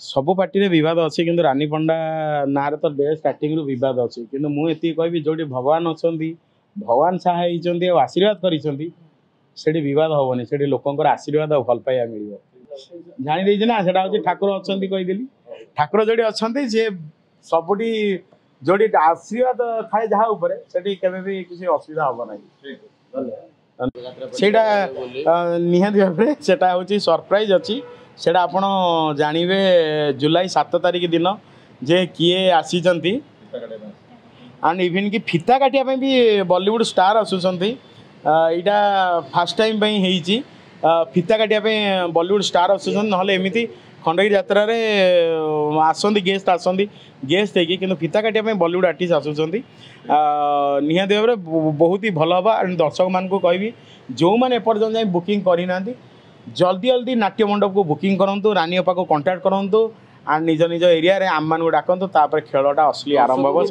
सब पार्टी रे विवाद अच्छी कि रानी पंडा ना तो डे स्टार्टिंग रु विवाद अच्छी कि मुझे कहि जो भगवान अच्छा भगवान सहाय होती आशीर्वाद कर विवाद हेनी से लोकर आशीर्वाद भल पाइबा मिल जानी ना से हूँ ठाकुर अच्छा कहीदेली ठाकुर जो अच्छा सी सबुटी जो आशीर्वाद थाए जहाँ से किसी असुविधा हम ना सेटा निहाती भाव से हूँ सरप्राइज अच्छी सेटा आपण जानवे जुलाई 7 तारिख दिन जे किए आसी एंड इवन कि फिता काटिया भी बॉलीवुड स्टार आसुँच यहाँ फास्ट टाइम होती फिता काटिया बॉलीवुड स्टार आसुँच ना एमती खंडगिरी यात्रा आसती गेस्ट आसती गेस्ट होगी फिता काटिया बॉलीवुड आर्टिस्ट आसुँच निहाती भाव में बहुत ही भल हाँ एंड दर्शक मान कहि जो मैंने एपर्तन जाए बुकिंग करना जल्दी जल्दी नाट्य मंडप को बुकिंग करूँ रानी अपा को कांटेक्ट करूँ एंड निज निज एरिया आम मान डाकतु खेलटा असली आरंभ हो।